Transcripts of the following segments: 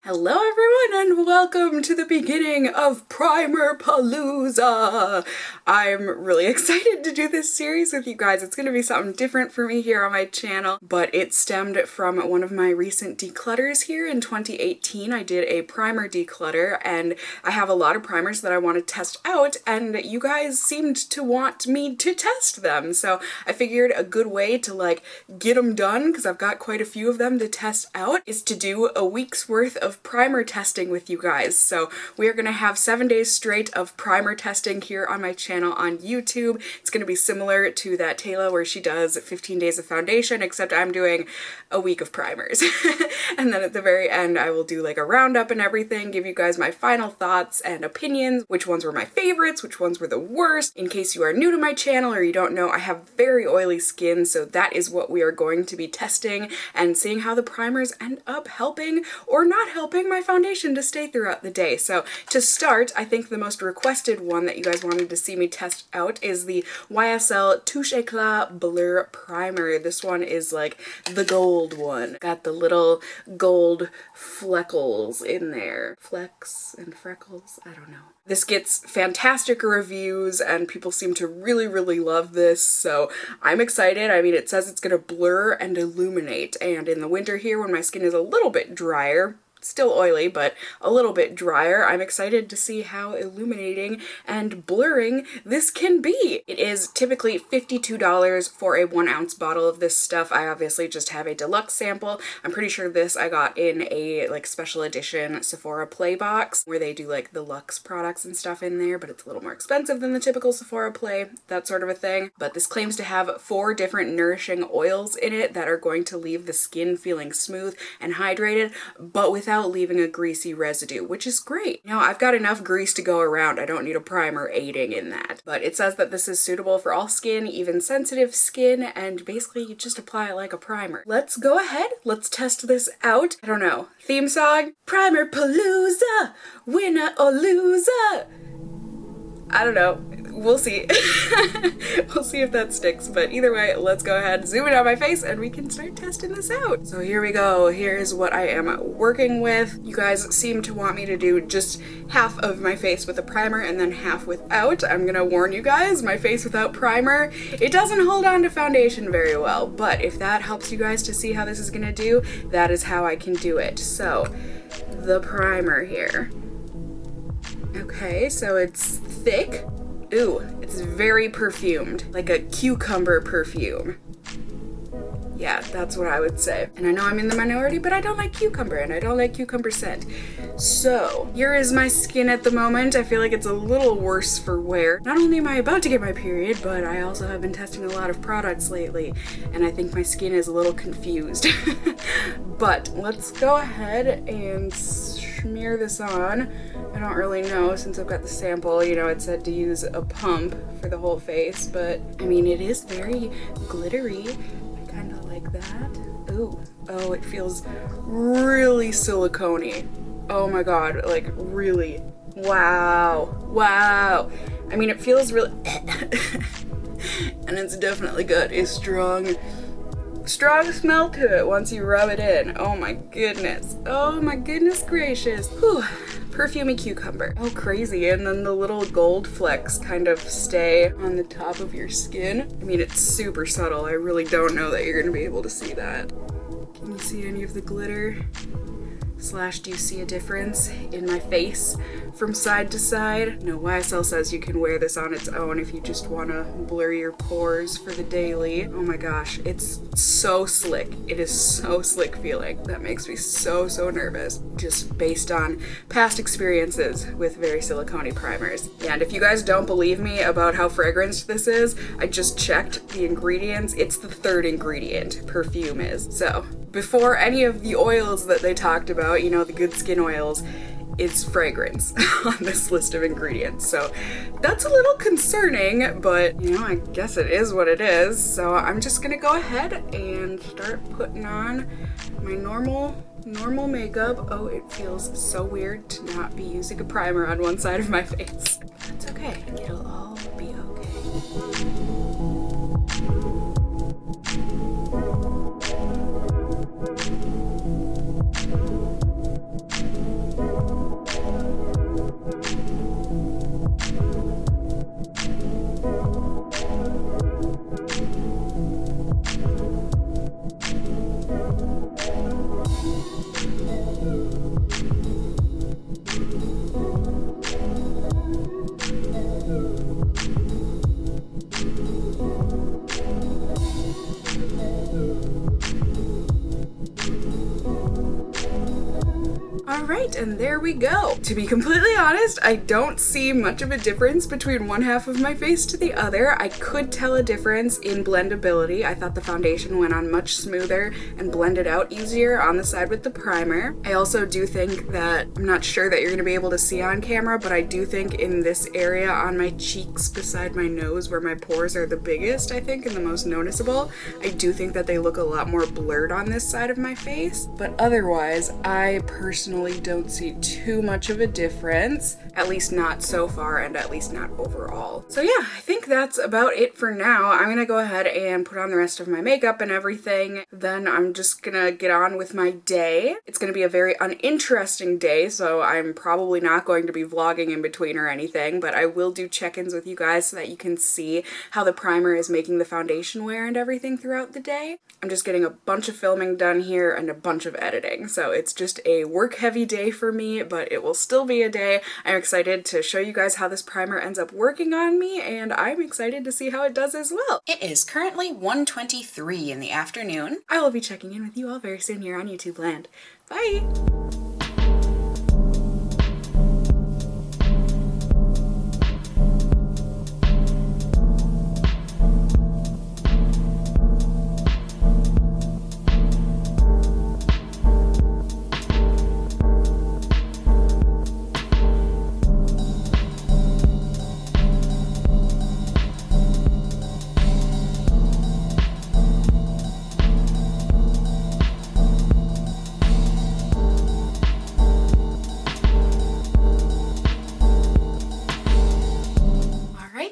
Hello everyone and welcome to the beginning of Primer Palooza! I'm really excited to do this series with you guys. It's going to be something different for me here on my channel, but it stemmed from one of my recent declutters here in 2018. I did a primer declutter and I have a lot of primers that I want to test out, and you guys seemed to want me to test them. So I figured a good way to get them done, because I've got quite a few of them to test out, is to do a week's worth of primer testing with you guys. So we are going to have 7 days straight of primer testing here on my channel on YouTube. It's going to be similar to that Taylor where she does 15 days of foundation, except I'm doing a week of primers. And then at the very end I will do a roundup and everything, give you guys my final thoughts and opinions, which ones were my favorites, which ones were the worst. In case you are new to my channel or you don't know, I have very oily skin, so that is what we are going to be testing and seeing how the primers end up helping or not helping my foundation to stay throughout the day. So to start, I think the most requested one that you guys wanted to see me test out is the YSL Touche Éclat Blur Primer. This one is the gold one. Got the little gold fleckles in there. Flecks and freckles? I don't know. This gets fantastic reviews and people seem to really love this, so I'm excited. I mean, it says it's gonna blur and illuminate, and in the winter here when my skin is a little bit drier, still oily, but a little bit drier, I'm excited to see how illuminating and blurring this can be. It is typically $52 for a 1 ounce bottle of this stuff. I obviously just have a deluxe sample. I'm pretty sure this I got in a special edition Sephora Play box where they do the luxe products and stuff in there, but it's a little more expensive than the typical Sephora Play, that sort of a thing. But this claims to have 4 different nourishing oils in it that are going to leave the skin feeling smooth and hydrated, but without leaving a greasy residue, which is great. You know, I've got enough grease to go around. I don't need a primer aiding in that. But it says that this is suitable for all skin, even sensitive skin, and basically you just apply it like a primer. Let's go ahead. Let's test this out. I don't know. Theme song? Primer Palooza! Winner or loser! I don't know. We'll see. We'll see if that sticks, but either way, let's go ahead, zoom it on my face, and we can start testing this out. So here we go. Here's what I am working with. You guys seem to want me to do just half of my face with a primer and then half without. I'm gonna warn you guys, my face without primer, it doesn't hold on to foundation very well, but if that helps you guys to see how this is gonna do, that is how I can do it. So, the primer here. Okay, so it's thick. Ooh, it's very perfumed, like a cucumber perfume. Yeah, that's what I would say. And I know I'm in the minority, but I don't like cucumber and I don't like cucumber scent. So here is my skin at the moment. I feel like it's a little worse for wear. Not only am I about to get my period, but I also have been testing a lot of products lately, and I think my skin is a little confused. But let's go ahead and smear this on. I don't really know since I've got the sample, you know, it said to use a pump for the whole face, but I mean, it is very glittery. I kind of like that. Ooh, oh, it feels really silicone-y. Oh my god, really. Wow. Wow. I mean, it feels really and it's definitely got a strong smell to it once you rub it in. Oh my goodness. Oh my goodness gracious. Whew. Perfumey cucumber. Oh, crazy. And then the little gold flecks kind of stay on the top of your skin. I mean, it's super subtle. I really don't know that you're gonna be able to see that. Can you see any of the glitter? Slash, do you see a difference in my face from side to side? No, YSL says you can wear this on its own if you just want to blur your pores for the daily. Oh my gosh, it's so slick. It is so slick feeling. That makes me so nervous, just based on past experiences with very silicone-y primers. And if you guys don't believe me about how fragranced this is, I just checked the ingredients. It's the 3rd ingredient, perfume is. So before any of the oils that they talked about, you know, the good skin oils, is fragrance on this list of ingredients. So that's a little concerning, but you know, I guess it is what it is. So I'm just gonna go ahead and start putting on my normal makeup. Oh, it feels so weird to not be using a primer on one side of my face. That's okay, it'll all be okay. Alright, and there we go. To be completely honest, I don't see much of a difference between one half of my face to the other. I could tell a difference in blendability. I thought the foundation went on much smoother and blended out easier on the side with the primer. I also do think that, I'm not sure that you're going to be able to see on camera, but I do think in this area on my cheeks beside my nose where my pores are the biggest, I think, and the most noticeable, I do think that they look a lot more blurred on this side of my face. But otherwise, I personally don't see too much of a difference, at least not so far and at least not overall. So yeah, I think that's about it for now. I'm gonna go ahead and put on the rest of my makeup and everything. Then I'm just gonna get on with my day. It's gonna be a very uninteresting day, so I'm probably not going to be vlogging in between or anything, but I will do check-ins with you guys so that you can see how the primer is making the foundation wear and everything throughout the day. I'm just getting a bunch of filming done here and a bunch of editing, so it's just a work-heavy day for me, but it will still be a day. I'm excited to show you guys how this primer ends up working on me, and I'm excited to see how it does as well. It is currently 1:23 in the afternoon. I will be checking in with you all very soon here on YouTube Land. Bye!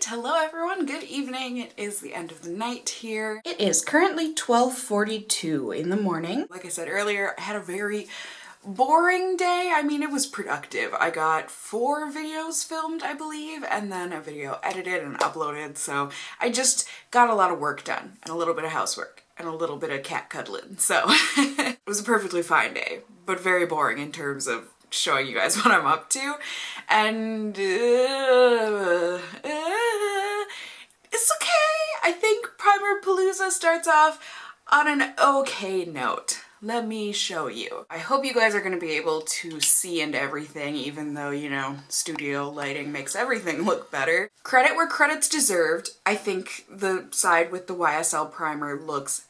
Hello everyone, good evening. It is the end of the night here. It is currently 12:42 in the morning. Like I said earlier, I had a very boring day. I mean, it was productive. I got 4 videos filmed, I believe, and then a video edited and uploaded, so I just got a lot of work done and a little bit of housework and a little bit of cat cuddling, so it was a perfectly fine day, but very boring in terms of showing you guys what I'm up to, and it's okay. I think Primer Palooza starts off on an okay note. Let me show you. I hope you guys are going to be able to see into everything, even though, you know, studio lighting makes everything look better. Credit where credit's deserved. I think the side with the YSL primer looks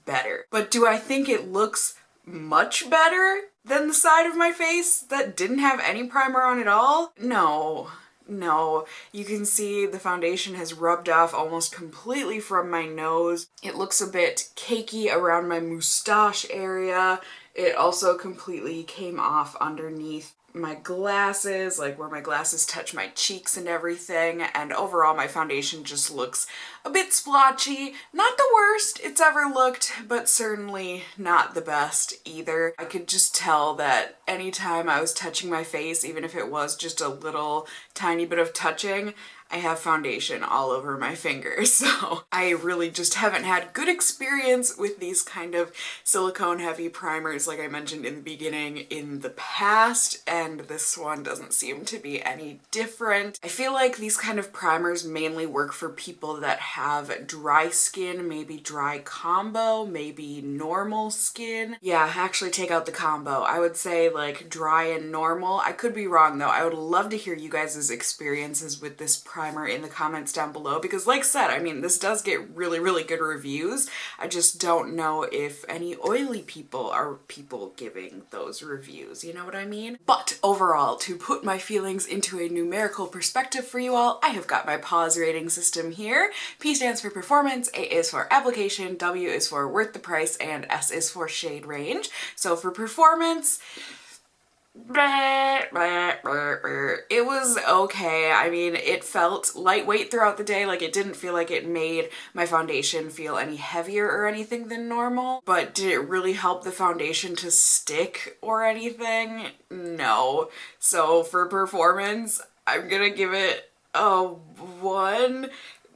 better. But do I think it looks much better than the side of my face that didn't have any primer on at all? No. No, you can see the foundation has rubbed off almost completely from my nose. It looks a bit cakey around my moustache area. It also completely came off underneath my glasses, like where my glasses touch my cheeks and everything, and overall my foundation just looks a bit splotchy. Not the worst it's ever looked, but certainly not the best either. I could just tell that anytime I was touching my face, even if it was just a little tiny bit of touching, I have foundation all over my fingers, so I really just haven't had good experience with these kind of silicone heavy primers like I mentioned in the beginning in the past, and this one doesn't seem to be any different. I feel like these kind of primers mainly work for people that have dry skin, maybe dry combo, maybe normal skin. Yeah, actually take out the combo. I would say like dry and normal. I could be wrong though. I would love to hear you guys' experiences with this primer in the comments down below, because like I said, I mean, this does get really good reviews. I just don't know if any oily people are people giving those reviews, you know what I mean? But overall, to put my feelings into a numerical perspective for you all, I have got my pause rating system here. P stands for performance, A is for application, W is for worth the price, and S is for shade range. So for performance, it was okay. I mean, it felt lightweight throughout the day. Like, it didn't feel like it made my foundation feel any heavier or anything than normal. But did it really help the foundation to stick or anything? No. So for performance, I'm gonna give it a 1.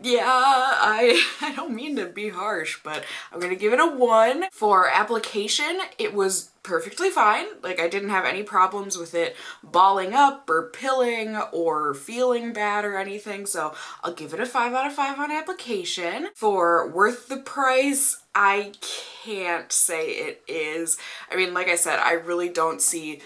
Yeah, I don't mean to be harsh, but I'm gonna give it a 1. For application, it was perfectly fine. Like, I didn't have any problems with it balling up or pilling or feeling bad or anything, so I'll give it a 5 out of 5 on application. For worth the price, I can't say it is. I mean, like I said, I really don't see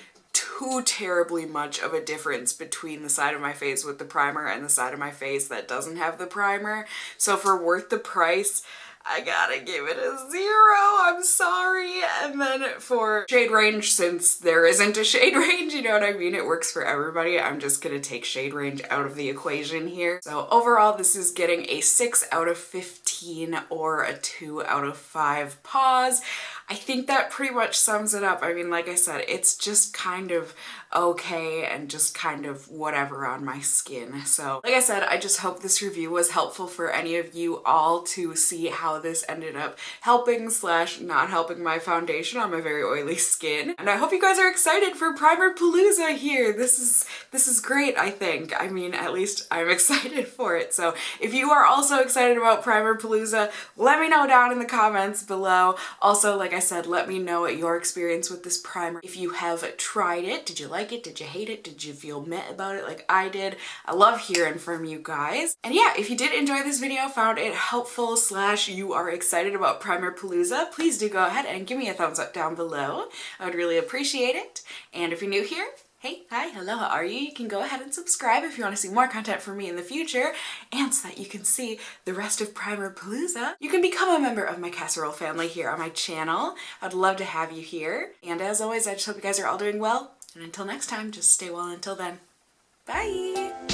too terribly much of a difference between the side of my face with the primer and the side of my face that doesn't have the primer. So for worth the price, I gotta give it a 0, I'm sorry. And then for shade range, since there isn't a shade range, you know what I mean, it works for everybody, I'm just gonna take shade range out of the equation here. So overall, this is getting a 6 out of 15 or a 2 out of 5 paws. I think that pretty much sums it up. I mean, like I said, it's just kind of okay and just kind of whatever on my skin. So like I said, I just hope this review was helpful for any of you all to see how this ended up helping / not helping my foundation on my very oily skin. And I hope you guys are excited for Primer Palooza here. This is great, I think. I mean, at least I'm excited for it. So if you are also excited about Primer Palooza, let me know down in the comments below. Also, like I said, let me know your experience with this primer. If you have tried it, did you like it? Did you hate it? Did you feel meh about it like I did? I love hearing from you guys. And yeah, if you did enjoy this video, found it helpful / you are excited about Primer Palooza, please do go ahead and give me a thumbs up down below. I would really appreciate it. And if you're new here, hey, hi, hello, how are you? You can go ahead and subscribe if you want to see more content from me in the future, and so that you can see the rest of Primer Palooza. You can become a member of my casserole family here on my channel. I'd love to have you here. And as always, I just hope you guys are all doing well. And until next time, just stay well until then. Bye!